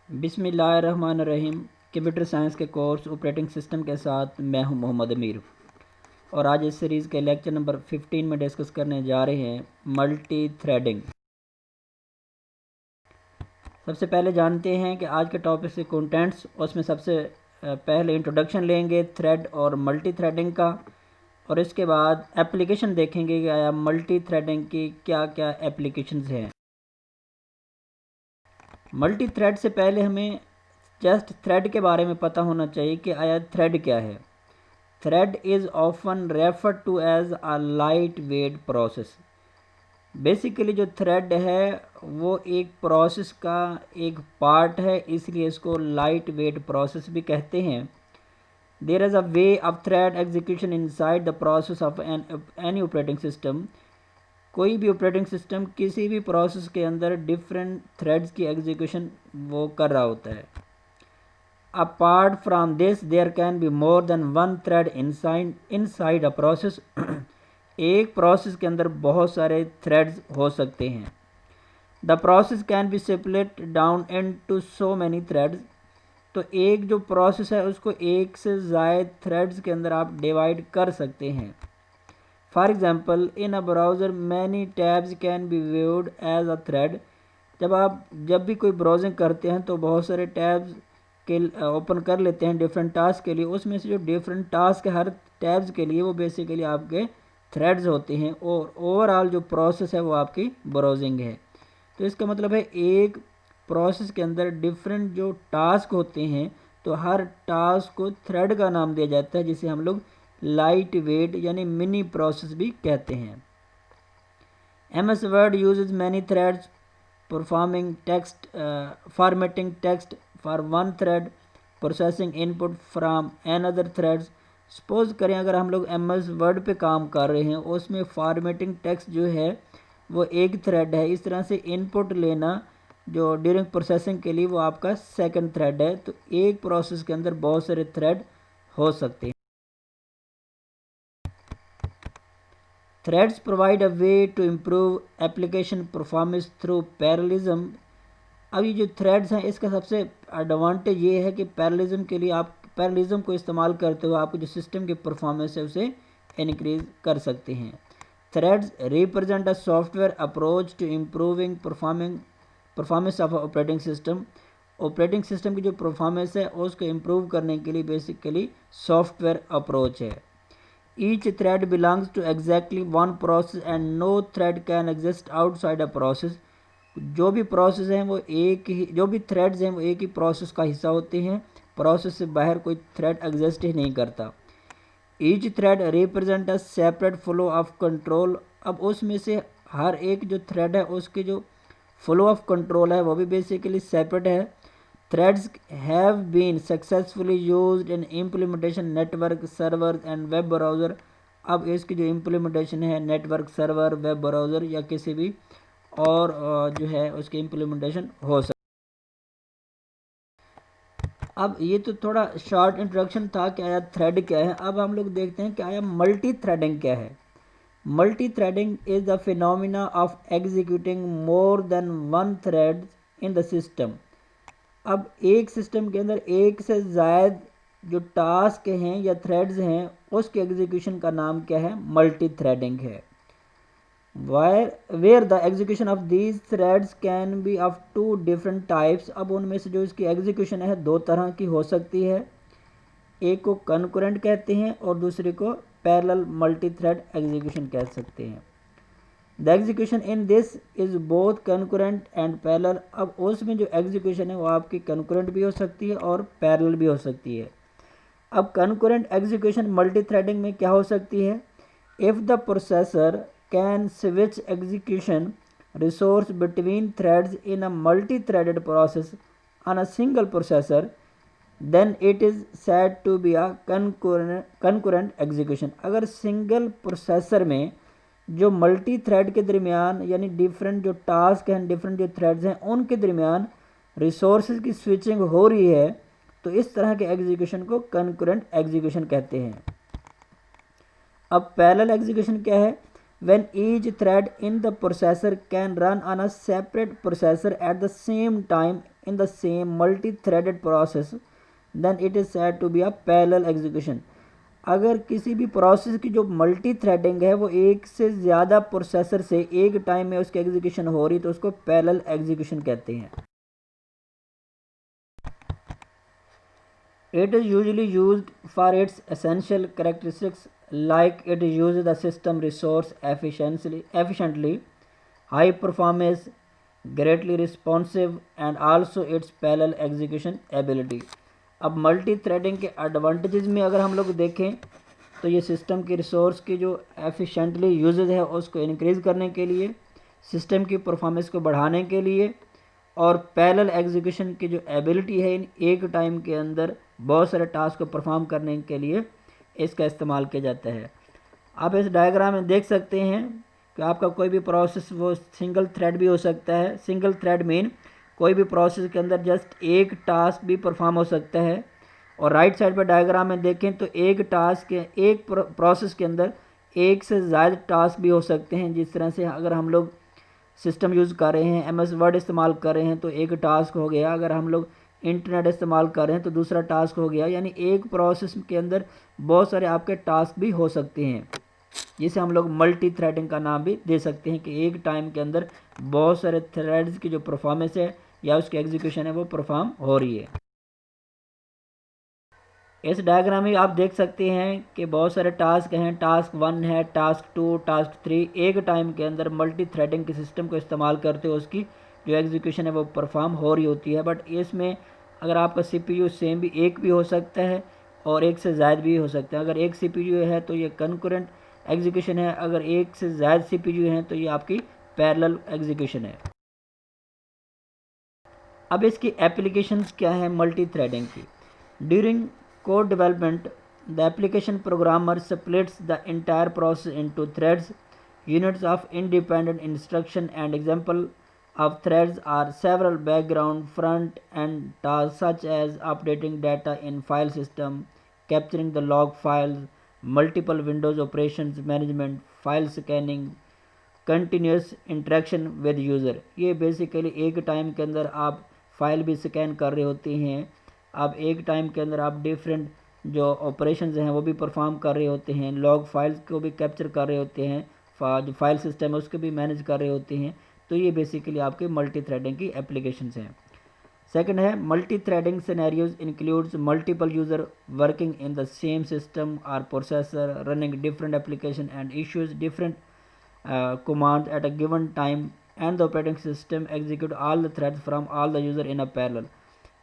बिस्मिल्लाहिर्रहमानिर्रहीम। Computer science के course operating system के साथ मैं हूं मोहम्मद अमीर और आज इस सीरीज़ के लेक्चर नंबर 15 में डिस्कस करने जा रहे हैं मल्टी थ्रेडिंग। सबसे पहले जानते हैं कि आज के टॉपिक से कंटेंट्स। उसमें सबसे पहले इंट्रोडक्शन लेंगे थ्रेड और मल्टी थ्रेडिंग का, और इसके बाद एप्लीकेशन देखेंगे कि आया मल्टी थ्रेडिंग की क्या क्या एप्लीकेशंस हैं। मल्टी थ्रेड से पहले हमें जस्ट थ्रेड के बारे में पता होना चाहिए कि आया थ्रेड क्या है। Thread is often referred to as a light weight process. Basically जो थ्रेड है वो एक प्रोसेस का एक पार्ट है, इसलिए इसको लाइट वेट प्रोसेस भी कहते हैं। There is a way of thread execution inside the process of any operating system. कोई भी ऑपरेटिंग सिस्टम किसी भी प्रोसेस के अंदर डिफरेंट थ्रेड्स की एग्जीक्यूशन वो कर रहा होता है। Apart from this there can be more than one thread inside a process. एक प्रोसेस के अंदर बहुत सारे थ्रेड्स हो सकते हैं। The process can be separate down into so many threads. तो एक जो प्रोसेस है उसको एक से ज़ायद थ्रेड्स के अंदर आप डिवाइड कर सकते हैं। For example in a browser many tabs can be viewed as a thread. जब भी कोई ब्राउजिंग करते हैं तो बहुत सारे टैब्स के ओपन कर लेते हैं डिफरेंट टास्क के लिए। उसमें से जो डिफरेंट टास्क है हर टैब्स के लिए वो बेसिकली आपके थ्रेड्स होते हैं, और ओवरऑल जो प्रोसेस है वो आपकी ब्राउजिंग है। तो इसका मतलब है एक प्रोसेस के अंदर डिफरेंट जो टास्क होते हैं तो हर टास्क को थ्रेड का नाम दिया जाता है, जिसे हम लोग लाइट वेट यानी मिनी प्रोसेस भी कहते हैं। MS word uses many threads performing text formatting text for one thread, processing input from another threads. Suppose करें अगर हम लोग MS वर्ड पे काम कर रहे हैं, उसमें फॉर्मेटिंग टेक्स्ट जो है वो एक थ्रेड है। इस तरह से इनपुट लेना जो ड्यूरिंग प्रोसेसिंग के लिए वो आपका सेकंड थ्रेड है। तो एक प्रोसेस के अंदर बहुत सारे थ्रेड हो सकते हैं। Threads provide a way to improve application performance through parallelism. अब ये जो थ्रेड्स हैं इसका सबसे एडवांटेज ये है कि पैरेललिज्म के लिए आप पैरेललिज्म को इस्तेमाल करते हुए आपको जो सिस्टम की परफॉर्मेंस है उसे इनक्रीज कर सकते हैं। Threads represent a software approach to improving performance of operating system. Operating system की जो परफॉर्मेंस है उसको इम्प्रूव करने के लिए बेसिकली सॉफ्टवेयर अप्रोच है। Each thread belongs to exactly one process and no thread can exist outside a process. जो भी प्रोसेस हैं वो एक ही जो भी थ्रेड्स हैं वो एक ही प्रोसेस का हिस्सा होते हैं। प्रोसेस से बाहर कोई थ्रेड एग्जिस्ट ही नहीं करता। Each thread represent a separate flow of control. अब उसमें से हर एक जो थ्रेड है उसकी जो फ्लो ऑफ कंट्रोल है वो भी बेसिकली सेपरेट है। Threads have been successfully used in implementation network server and web browser. अब इसकी जो इम्प्लीमेंटेशन है नेटवर्क सर्वर, वेब ब्राउज़र या किसी भी और जो है उसकी इम्प्लीमेंटेशन हो सकती। अब ये तो थोड़ा शॉर्ट इंट्रोडक्शन था कि आया थ्रेड क्या है। अब हम लोग देखते हैं कि आया मल्टी थ्रेडिंग क्या है। Multi threading is the phenomena of executing more than one thread in the system. अब एक सिस्टम के अंदर एक से ज़ायद जो टास्क हैं या थ्रेड्स हैं उसके एग्जीक्यूशन का नाम क्या है, मल्टी थ्रेडिंग है। where the execution of these threads can be of two different types। अब उनमें से जो इसकी एग्जीक्यूशन है दो तरह की हो सकती है। एक को कंकरेंट कहते हैं और दूसरे को पैरेलल मल्टी थ्रेड एग्जीक्यूशन कह सकते हैं। The execution in this is both concurrent and parallel. अब उसमें जो एग्जीक्यूशन है वो आपकी कंकरेंट भी हो सकती है और पैरेलल भी हो सकती है। अब कंकरेंट एग्जीक्यूशन मल्टी थ्रेडिंग में क्या हो सकती है, if the processor can switch execution resource between threads in a multi-threaded process on a single processor, then it is said to be a concurrent execution। अगर सिंगल प्रोसेसर में जो multi thread के दरमियान यानी डिफरेंट जो task हैं different जो threads हैं उनके दरमियान रिसोर्सेज की स्विचिंग हो रही है तो इस तरह के एग्जीक्यूशन को कंकरेंट एग्जीक्यूशन कहते हैं। अब पैरेलल एग्जीक्यूशन क्या है, when each thread in the processor can run on a separate processor at the same time in the same multi-threaded process, then it is said to be a parallel execution. अगर किसी भी process की जो multi threading है वो एक से ज़्यादा प्रोसेसर से एक टाइम में उसकी एग्जीक्यूशन हो रही तो उसको पैरेलल एग्जीक्यूशन कहते हैं. It is usually used for its essential characteristics like it uses the system resource efficiently, high performance, greatly responsive and also its parallel execution ability. अब मल्टी थ्रेडिंग के एडवांटेजेस में अगर हम लोग देखें तो ये सिस्टम की रिसोर्स की जो एफिशिएंटली यूजेज है उसको इंक्रीज़ करने के लिए, सिस्टम की परफॉर्मेंस को बढ़ाने के लिए और पैरेलल एग्जीक्यूशन की जो एबिलिटी है इन एक टाइम के अंदर बहुत सारे टास्क को परफॉर्म करने के लिए इसका इस्तेमाल किया जाता है. आप इस डायग्राम में देख सकते हैं कि आपका कोई भी प्रोसेस वो सिंगल थ्रेड भी हो सकता है. सिंगल थ्रेड मीन कोई भी प्रोसेस के अंदर जस्ट एक टास्क भी परफॉर्म हो सकता है. और राइट साइड पर डायग्राम में देखें तो एक टास्क एक प्रोसेस के अंदर एक से ज़्यादा टास्क भी हो सकते हैं. जिस तरह से अगर हम लोग सिस्टम यूज़ कर रहे हैं, MS वर्ड इस्तेमाल कर रहे हैं तो एक टास्क हो गया. अगर हम लोग इंटरनेट इस्तेमाल कर रहे हैं तो दूसरा टास्क हो गया. यानी एक प्रोसेस के अंदर बहुत सारे आपके टास्क भी हो सकते हैं, जिसे हम लोग मल्टी थ्रेडिंग का नाम भी दे सकते हैं कि एक टाइम के अंदर बहुत सारे थ्रेड्स की जो परफॉर्मेंस है या उसकी एग्जीक्यूशन है वो परफॉर्म हो रही है. इस डायग्राम में आप देख सकते हैं कि बहुत सारे टास्क हैं. टास्क 1 है, टास्क 2, टास्क 3 एक टाइम के अंदर मल्टी थ्रेडिंग के सिस्टम को इस्तेमाल करते हुए उसकी जो एग्जीक्यूशन है वो परफॉर्म हो रही होती है. बट इसमें अगर आपका CPU सेम भी एक भी हो सकता है और एक से ज़्यादा भी हो सकता है. अगर एक CPU है तो ये कंकरेंट एग्जीक्यूशन है, अगर एक से ज़्यादा CPU हैं तो ये आपकी पैरेलल एग्जीक्यूशन है. अब इसकी एप्लीकेशंस क्या है मल्टी थ्रेडिंग की. During code development, the application programmer splits the entire process into threads, units of independent instruction, and example of threads are several background, front end tasks such as updating data in file system, capturing the log files, multiple windows operations management, file scanning, continuous interaction with user. ये basically एक time के अंदर आप file भी scan कर रहे होते हैं. आप एक टाइम के अंदर आप डिफरेंट जो ऑपरेशंस हैं वो भी परफॉर्म कर रहे होते हैं. लॉग फाइल्स को भी कैप्चर कर रहे होते हैं. जो फाइल सिस्टम है उसको भी मैनेज कर रहे होते हैं. तो ये बेसिकली आपके मल्टी थ्रेडिंग की एप्लीकेशंस हैं. सेकंड है multi threading scenarios includes multiple user working in the same system और processor running different application and issues different commands at a given time and the operating system execute all the threads from all the user in a parallel.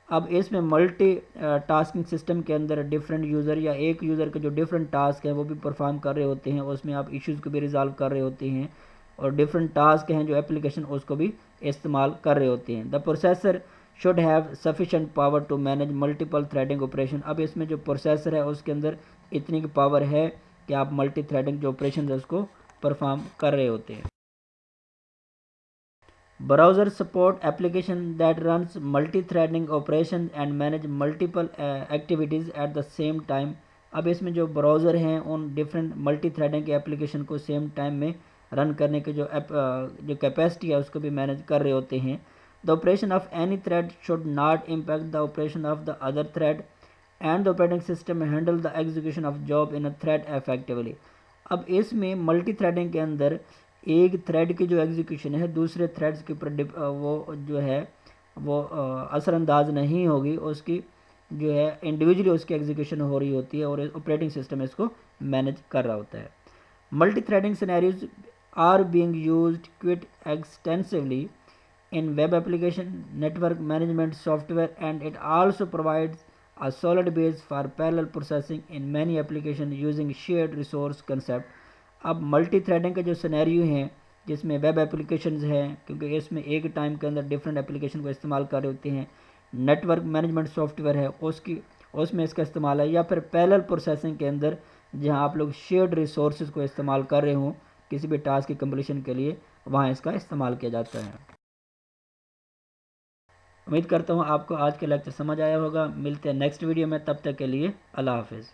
अब इसमें multi tasking system के अंदर different user या एक user के जो different task हैं वो भी परफॉर्म कर रहे होते हैं. उसमें आप इश्यूज़ को भी रिजॉल्व कर रहे होते हैं और डिफरेंट टास्क हैं जो एप्लीकेशन उसको भी इस्तेमाल कर रहे होते हैं. The processor should have sufficient power to manage multiple threading operation. अब इसमें जो प्रोसेसर है उसके अंदर इतनी की पावर है कि आप मल्टी थ्रेडिंग जो ऑपरेशन है उसको परफॉर्म कर रहे होते हैं. Browser support application that runs multi threading operation and manage multiple activities at the same time. अब इसमें जो ब्राउज़र हैं उन डिफरेंट मल्टी थ्रेडिंग के एप्लीकेशन को सेम टाइम में रन करने के जो कैपेसिटी है उसको भी मैनेज कर रहे होते हैं. The operation of any thread should not impact the operation of the other thread and the operating system handle the execution of job in a thread effectively. अब इसमें मल्टी थ्रेडिंग के अंदर एक थ्रेड की जो एग्जीक्यूशन है दूसरे threads के ऊपर वो जो है वो असरअंदाज नहीं होगी. उसकी जो है इंडिविजुअली उसकी एग्जीक्यूशन हो रही होती है और ऑपरेटिंग सिस्टम इसको मैनेज कर रहा होता है. Multi threading scenarios are being used quite extensively in web application, network management software, and it also provides a solid base for parallel processing in many applications using shared resource concept. अब multi threading के जो scenario हैं जिसमें web applications हैं क्योंकि इसमें एक time के अंदर डिफरेंट एप्लीकेशन को इस्तेमाल कर रहे होते हैं. नेटवर्क मैनेजमेंट सॉफ्टवेयर है उसमें इसका इस्तेमाल है, या फिर पैरेलल प्रोसेसिंग के अंदर जहां आप लोग शेयर्ड रिसोर्सेज को इस्तेमाल कर रहे हों किसी भी टास्क की कंप्लीशन के लिए, वहाँ इसका इस्तेमाल किया जाता है. उम्मीद करता हूँ आपको आज के लेक्चर समझ आया होगा. मिलते हैं नेक्स्ट वीडियो में, तब तक के लिए अल्लाह हाफिज़.